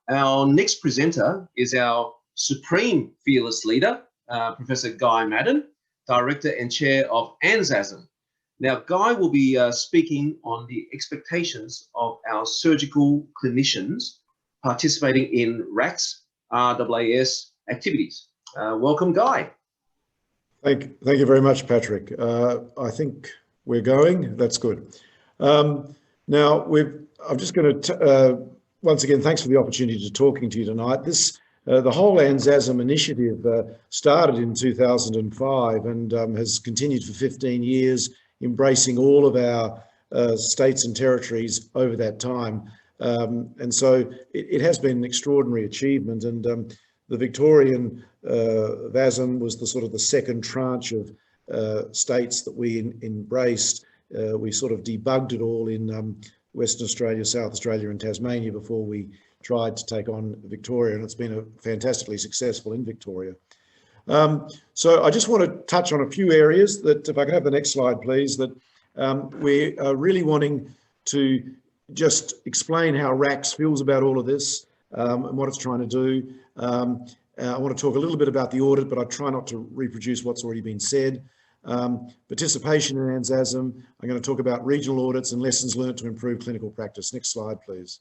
Our next presenter is our Supreme Fearless Leader, Professor Guy Maddern, Director and Chair of ANZASM. Now, Guy will be speaking on the expectations of our surgical clinicians participating in RACS RAAS activities. Welcome, Guy. Thank you very much, Patrick. I think we're going. That's good. Now, I'm just going to, once again, thanks for the opportunity to talking to you tonight. The whole ANZASM initiative started in 2005 and has continued for 15 years, embracing all of our states and territories over that time. And so it has been an extraordinary achievement. And the Victorian VASM was the sort of the second tranche of states that we embraced. We sort of debugged it all in Western Australia, South Australia and Tasmania before we tried to take on Victoria, and it's been fantastically successful in Victoria. So I just want to touch on a few areas that, if I can have the next slide, please, that we are really wanting to just explain how RACS feels about all of this and what it's trying to do. I want to talk a little bit about the audit, but I try not to reproduce what's already been said. Participation in ANZASM. I'm going to talk about regional audits and lessons learned to improve clinical practice. Next slide, please.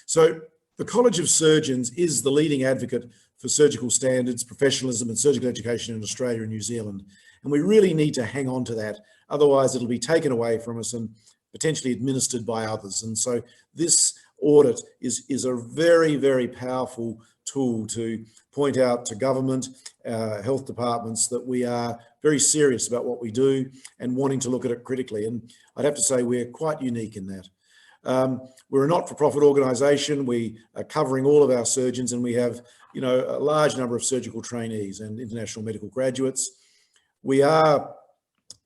So the College of Surgeons is the leading advocate for surgical standards, professionalism and surgical education in Australia and New Zealand. And we really need to hang on to that. Otherwise, it'll be taken away from us and potentially administered by others. And so this audit is a very, very powerful tool to point out to government, health departments, that we are very serious about what we do and wanting to look at it critically. And I'd have to say we're quite unique in that. We're a not-for-profit organisation. We are covering all of our surgeons, and we have, a large number of surgical trainees and international medical graduates. We are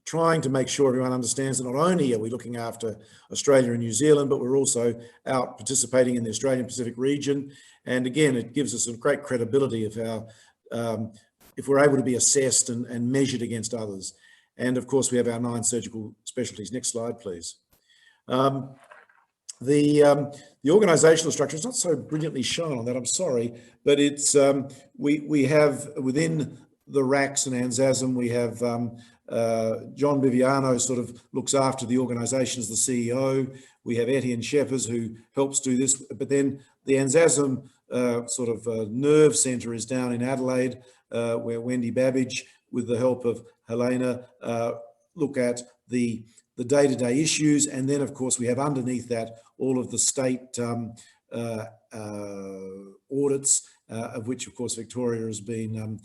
trying to make sure everyone understands that not only are we looking after Australia and New Zealand, but we're also out participating in the Australian Pacific region. And again, it gives us a great credibility of how, if we're able to be assessed and measured against others. And of course, we have our 9 surgical specialties. Next slide, please. The organisational structure is not so brilliantly shown on that, I'm sorry, but it's we have within the RACS and ANZASM, we have John Biviano sort of looks after the organisation as the CEO. We have Etienne Shephers who helps do this, but then the ANZASM sort of nerve centre is down in Adelaide, where Wendy Babbage, with the help of Helena, look at the day-to-day issues. And then, of course, we have underneath that all of the state audits, of which, of course, Victoria has been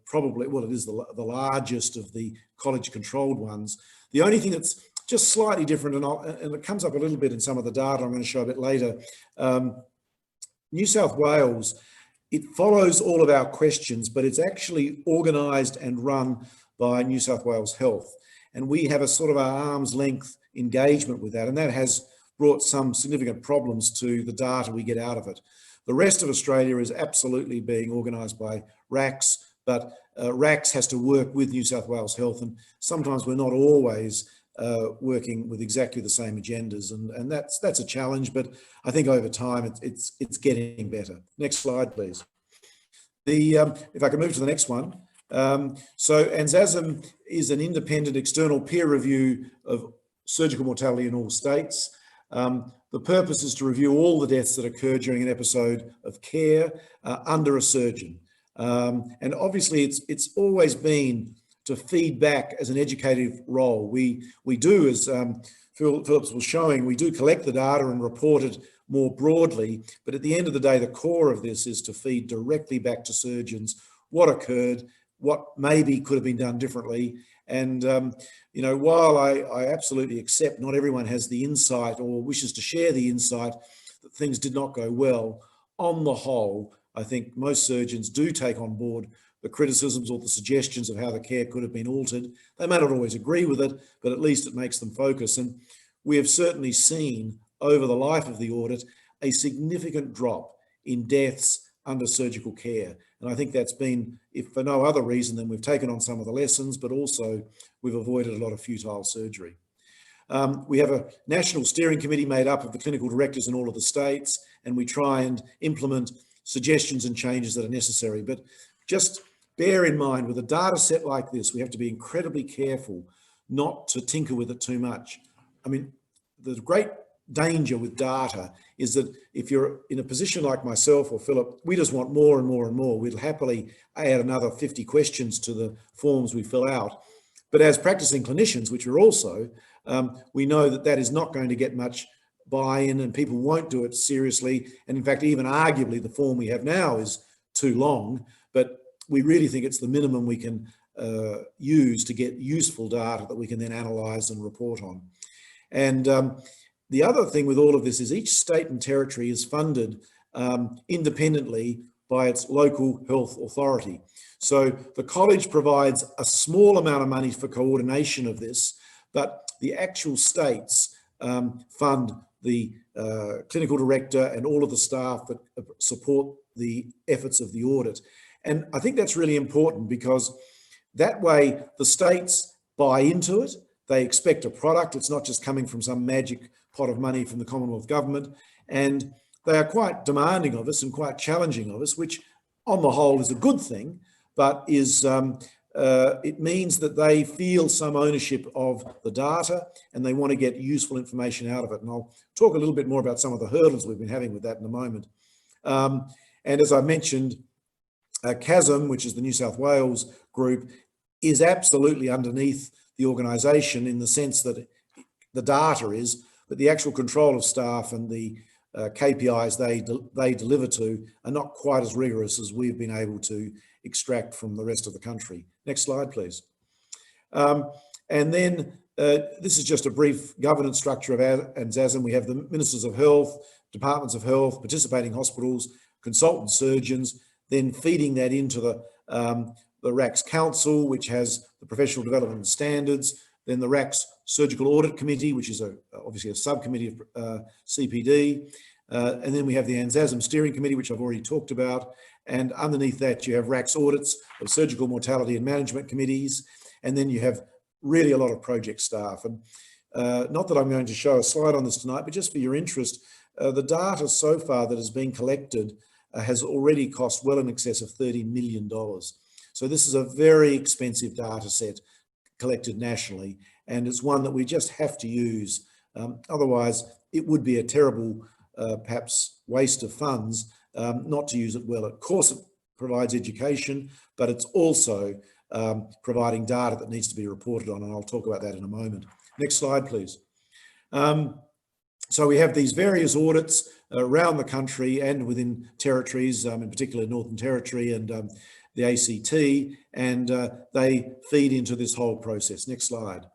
probably, well, it is the largest of the college-controlled ones. The only thing that's just slightly different, and it comes up a little bit in some of the data I'm going to show a bit later, New South Wales, it follows all of our questions, but it's actually organised and run by New South Wales Health. And we have a sort of arm's length engagement with that, and that has brought some significant problems to the data we get out of it. The rest of Australia is absolutely being organised by RACS, but RACS has to work with New South Wales Health, and sometimes we're not always working with exactly the same agendas, and that's a challenge, but I think over time it's getting better. Next slide, please. If I can move to the next one. So ANZASM is an independent external peer review of surgical mortality in all states. The purpose is to review all the deaths that occur during an episode of care under a surgeon. And obviously it's always been to feed back as an educative role. We do, as Phillips was showing, we do collect the data and report it more broadly, but at the end of the day, the core of this is to feed directly back to surgeons what occurred, what maybe could have been done differently. And, while I absolutely accept not everyone has the insight or wishes to share the insight that things did not go well, on the whole, I think most surgeons do take on board the criticisms or the suggestions of how the care could have been altered. They may not always agree with it, but at least it makes them focus. And we have certainly seen over the life of the audit a significant drop in deaths under surgical care. And I think that's been, if for no other reason than we've taken on some of the lessons, but also we've avoided a lot of futile surgery. We have a national steering committee made up of the clinical directors in all of the states, and we try and implement suggestions and changes that are necessary. But just bear in mind, with a data set like this, we have to be incredibly careful not to tinker with it too much. I mean, the great danger with data is that if you're in a position like myself or Philip, we just want more and more and more. We'll happily add another 50 questions to the forms we fill out. But as practicing clinicians, which we're also, we know that that is not going to get much buy-in, and people won't do it seriously. And in fact, even arguably, the form we have now is too long, but we really think it's the minimum we can use to get useful data that we can then analyse and report on. And the other thing with all of this is each state and territory is funded independently by its local health authority. So the college provides a small amount of money for coordination of this, but the actual states fund the clinical director and all of the staff that support the efforts of the audit. And I think that's really important, because that way the states buy into it. They expect a product. It's not just coming from some magic pot of money from the Commonwealth government. And they are quite demanding of us and quite challenging of us, which on the whole is a good thing, but is it means that they feel some ownership of the data and they want to get useful information out of it. And I'll talk a little bit more about some of the hurdles we've been having with that in a moment. And as I mentioned, CASM, which is the New South Wales group, is absolutely underneath the organisation in the sense that the data is, but the actual control of staff and the KPIs they deliver to are not quite as rigorous as we've been able to extract from the rest of the country. Next slide, please. And then this is just a brief governance structure of ANZASM. We have the Ministers of Health, Departments of Health, participating hospitals, consultant surgeons, then feeding that into the RACS Council, which has the professional development standards, then the RACS Surgical Audit Committee, which is obviously a subcommittee of CPD, and then we have the ANZASM Steering Committee, which I've already talked about, and underneath that you have RACS Audits of Surgical Mortality and Management Committees, and then you have really a lot of project staff. And not that I'm going to show a slide on this tonight, but just for your interest, the data so far that has been collected has already cost well in excess of $30 million. So this is a very expensive data set collected nationally, and it's one that we just have to use. Otherwise, it would be a terrible, perhaps, waste of funds not to use it well. Of course, it provides education, but it's also providing data that needs to be reported on, and I'll talk about that in a moment. Next slide, please. So we have these various audits around the country and within territories, in particular Northern Territory and the ACT, and they feed into this whole process. Next slide.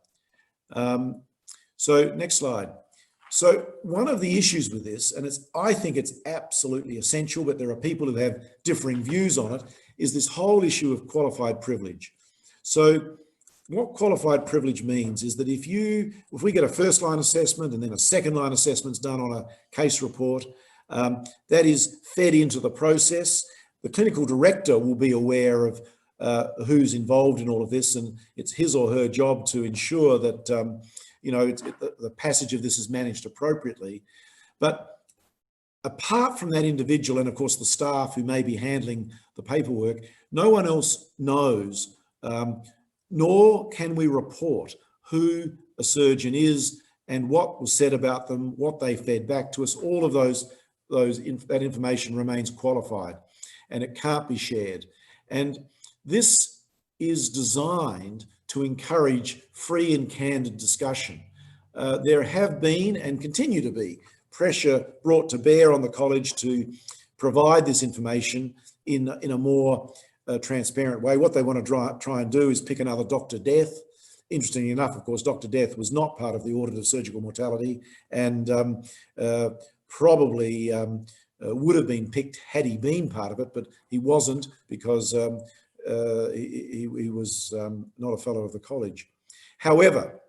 So next slide. So one of the issues with this, and I think it's absolutely essential, but there are people who have differing views on it, is this whole issue of qualified privilege. So what qualified privilege means is that if we get a first line assessment and then a second line assessment's done on a case report, that is fed into the process. The clinical director will be aware of who's involved in all of this, and it's his or her job to ensure that the passage of this is managed appropriately. But apart from that individual and of course the staff who may be handling the paperwork, no one else knows, nor can we report who a surgeon is and what was said about them, what they fed back to us. All of that information remains qualified and it can't be shared. And this is designed to encourage free and candid discussion. There have been and continue to be pressure brought to bear on the college to provide this information in a more transparent way. What they want to try and do is pick another Dr. Death. Interestingly enough, of course, Dr. Death was not part of the audit of surgical mortality, and probably would have been picked had he been part of it, but he wasn't because he was not a fellow of the college. However,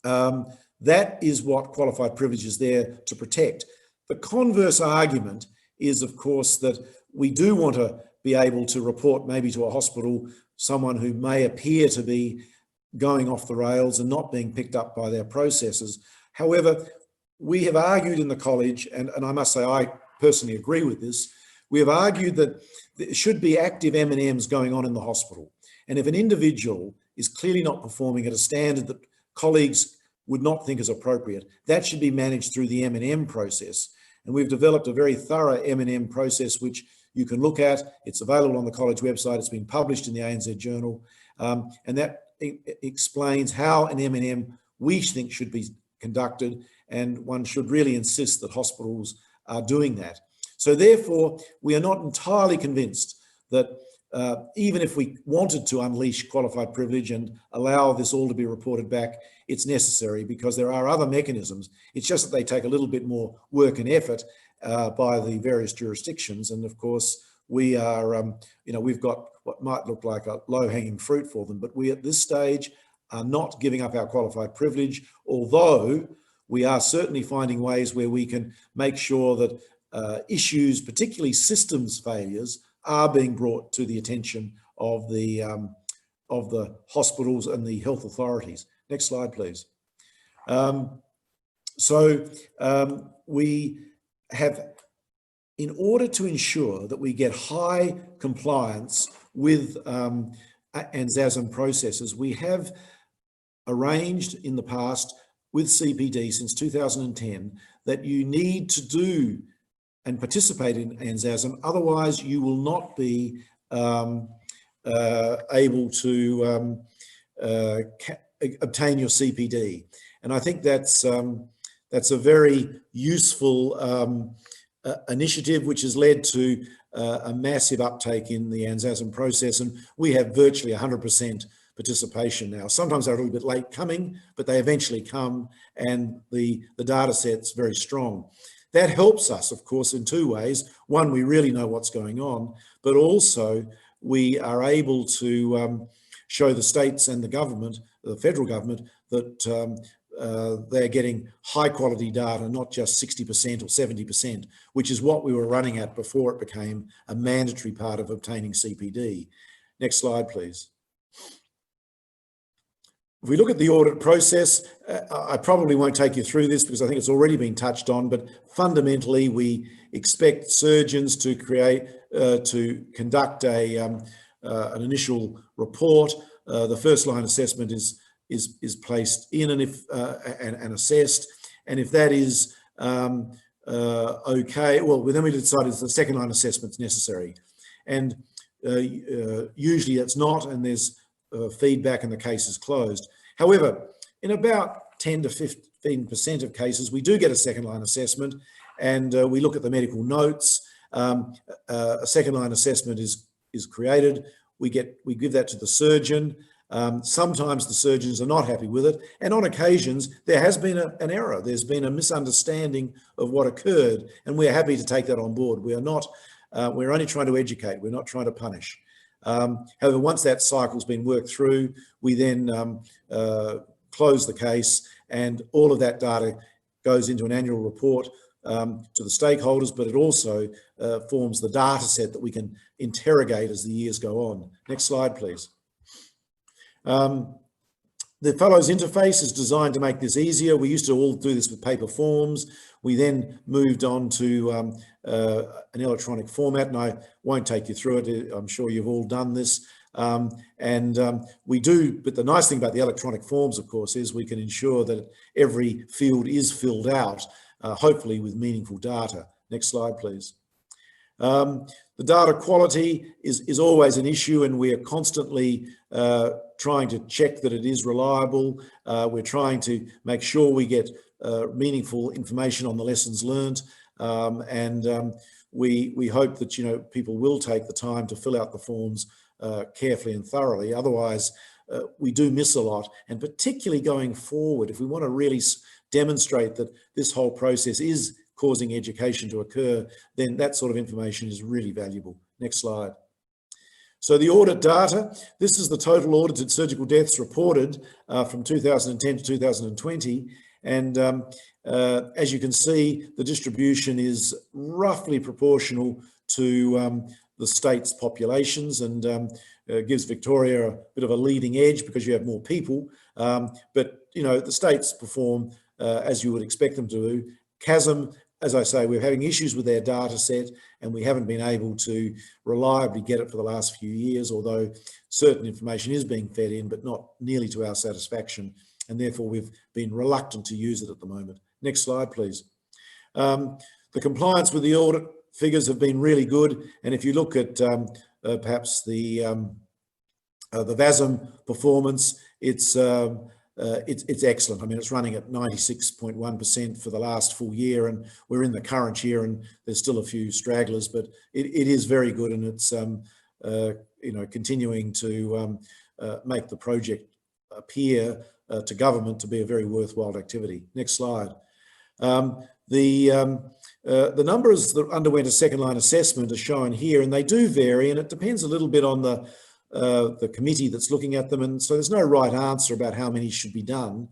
that is what qualified privilege is there to protect. The converse argument is, of course, that we do want to be able to report maybe to a hospital someone who may appear to be going off the rails and not being picked up by their processes. However, we have argued in the college, and I must say I personally agree with this. We have argued that there should be active M&Ms going on in the hospital. And if an individual is clearly not performing at a standard that colleagues would not think is appropriate, that should be managed through the M&M process. And we've developed a very thorough M&M process, which you can look at. It's available on the college website. It's been published in the ANZ Journal. And that explains how an M&M we think should be conducted. And one should really insist that hospitals are doing that. So therefore, we are not entirely convinced that even if we wanted to unleash qualified privilege and allow this all to be reported back, it's necessary, because there are other mechanisms. It's just that they take a little bit more work and effort by the various jurisdictions. And of course, we are, we've got what might look like a low-hanging fruit for them, but we at this stage are not giving up our qualified privilege, although we are certainly finding ways where we can make sure that issues, particularly systems failures, are being brought to the attention of the hospitals and the health authorities. Next slide, please. We have, in order to ensure that we get high compliance with ANZASM processes, we have arranged in the past with CPD since 2010 that you need to do and participate in ANZASM, otherwise you will not be able to obtain your CPD. And I think that's a very useful initiative, which has led to a massive uptake in the ANZASM process, and we have virtually 100% participation now. Sometimes they're a little bit late coming, but they eventually come, and the data set's very strong. That helps us, of course, in two ways. One, we really know what's going on, but also we are able to show the states and the government, the federal government, that they're getting high quality data, not just 60% or 70%, which is what we were running at before it became a mandatory part of obtaining CPD. Next slide, please. If we look at the audit process, I probably won't take you through this because I think it's already been touched on, but fundamentally we expect surgeons to conduct an initial report. The first line assessment is placed in and assessed, and if that is okay, well, then we decide if the second line assessment is necessary, and usually it's not, and there's feedback and the case is closed. However, in about 10 to 15% of cases, we do get a second line assessment, and we look at the medical notes. A second line assessment is created. We give that to the surgeon. Sometimes the surgeons are not happy with it, and on occasions there has been an error. There's been a misunderstanding of what occurred, and we're happy to take that on board. We are not. We're only trying to educate. We're not trying to punish. However, once that cycle's been worked through, we then close the case, and all of that data goes into an annual report to the stakeholders, but it also forms the data set that we can interrogate as the years go on. Next slide, please. The Fellows interface is designed to make this easier. We used to all do this with paper forms. We then moved on to an electronic format, and I won't take you through it. I'm sure you've all done this. We do, but the nice thing about the electronic forms, of course, is we can ensure that every field is filled out, hopefully with meaningful data. Next slide, please. The data quality is always an issue, and we are constantly trying to check that it is reliable. We're trying to make sure we get meaningful information on the lessons learned, we hope that people will take the time to fill out the forms carefully and thoroughly. Otherwise, we do miss a lot, and particularly going forward, if we want to really demonstrate that this whole process is causing education to occur, then that sort of information is really valuable. Next slide. So the audit data, this is the total audited surgical deaths reported from 2010 to 2020. And as you can see, the distribution is roughly proportional to the state's populations, and gives Victoria a bit of a leading edge because you have more people. But the states perform as you would expect them to do. CASM as I say, we're having issues with their data set, and we haven't been able to reliably get it for the last few years, although certain information is being fed in, but not nearly to our satisfaction. And therefore, we've been reluctant to use it at the moment. Next slide, please. The compliance with the audit figures have been really good. And if you look at perhaps the VASM performance, it's excellent. I mean, it's running at 96.1% for the last full year, and we're in the current year, and there's still a few stragglers, but it is very good, and it's continuing to make the project appear to government to be a very worthwhile activity. Next slide. The numbers that underwent a second line assessment are shown here, and they do vary, and it depends a little bit on the committee that's looking at them, and so there's no right answer about how many should be done.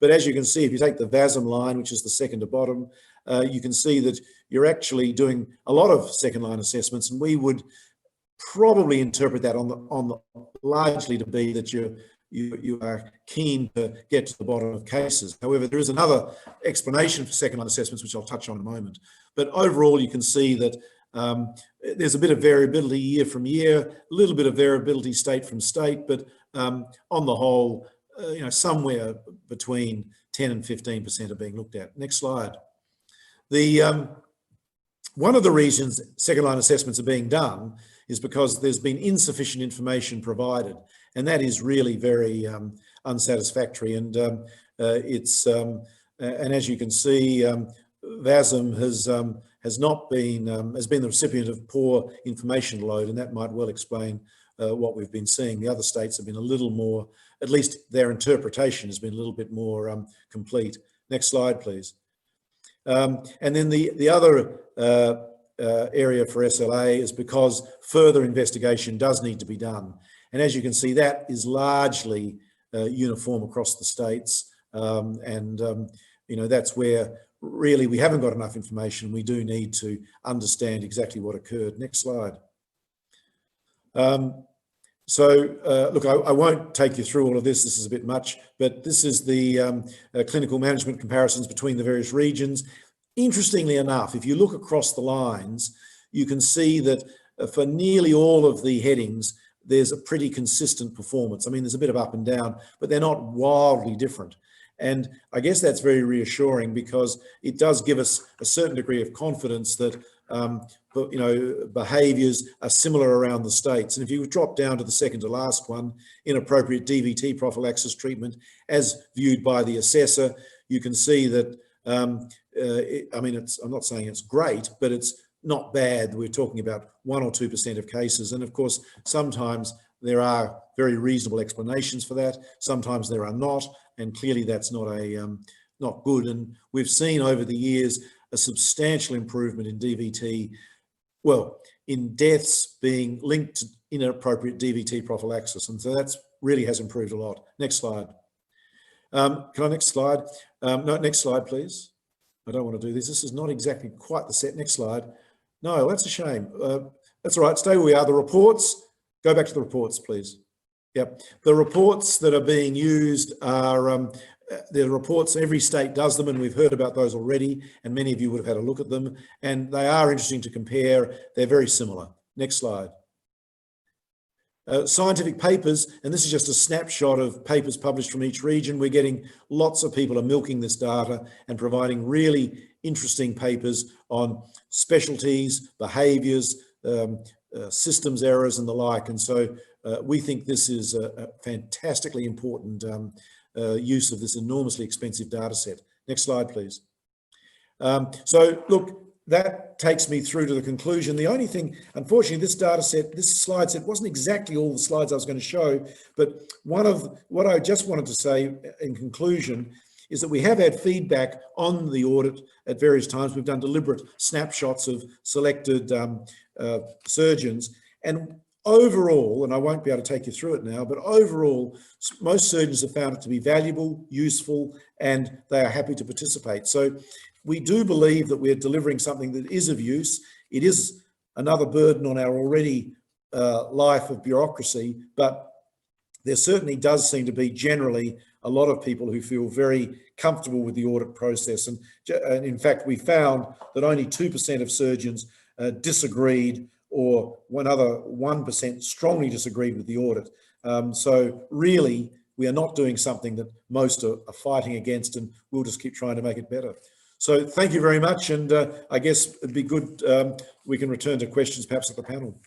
But as you can see, if you take the VASM line, which is the second to bottom, you can see that you're actually doing a lot of second line assessments, and we would probably interpret that largely to be that you are keen to get to the bottom of cases. However, there is another explanation for second line assessments, which I'll touch on in a moment. But overall, you can see that there's a bit of variability year from year, a little bit of variability state from state, but on the whole, somewhere between 10 and 15% are being looked at. Next slide. One of the reasons second line assessments are being done is because there's been insufficient information provided, and that is really very unsatisfactory. And and as you can see, VASM has been the recipient of poor information load, and that might well explain what we've been seeing. The other states have been a little more, at least their interpretation has been a little bit more complete. Next slide, please. And then the other area for SLA is because further investigation does need to be done. And as you can see, that is largely uniform across the states. That's where really we haven't got enough information. We do need to understand exactly what occurred. Next slide. Look, I won't take you through all of this. This is a bit much, but this is the clinical management comparisons between the various regions. Interestingly enough, if you look across the lines, you can see that for nearly all of the headings, there's a pretty consistent performance. I mean, there's a bit of up and down, but they're not wildly different. And I guess that's very reassuring, because it does give us a certain degree of confidence that behaviours are similar around the states. And if you drop down to the second to last one, inappropriate DVT prophylaxis treatment as viewed by the assessor, you can see that, I'm not saying it's great, but it's not bad. We're talking about 1 or 2% of cases. And of course, sometimes there are very reasonable explanations for that. Sometimes there are not. And clearly that's not good. And we've seen over the years a substantial improvement in DVT, well, in deaths being linked to inappropriate DVT prophylaxis. And so that's really has improved a lot. Next slide. Next slide? No, next slide, please. I don't want to do this. This is not exactly quite the set. Next slide. No, that's a shame. That's all right. Stay where we are. The reports, go back to the reports, please. Yep. The reports that are being used are the reports, every state does them, and we've heard about those already, and many of you would have had a look at them, and they are interesting to compare. They're very similar. Next slide. Scientific papers, and this is just a snapshot of papers published from each region. We're getting lots of people are milking this data and providing really interesting papers on specialties, behaviours, systems errors and the like. And so we think this is a fantastically important use of this enormously expensive data set. Next slide, please. So look, that takes me through to the conclusion. The only thing, unfortunately, this data set, this slide set wasn't exactly all the slides I was going to show, but one of what I just wanted to say in conclusion is that we have had feedback on the audit at various times. We've done deliberate snapshots of selected surgeons, and overall, and I won't be able to take you through it now, but overall, most surgeons have found it to be valuable, useful, and they are happy to participate. So we do believe that we're delivering something that is of use. It is another burden on our already life of bureaucracy, but there certainly does seem to be generally a lot of people who feel very comfortable with the audit process. And in fact, we found that only 2% of surgeons disagreed, or one other 1% strongly disagreed with the audit. So really, we are not doing something that most are fighting against, and we'll just keep trying to make it better. So thank you very much. And I guess it'd be good, we can return to questions perhaps at the panel.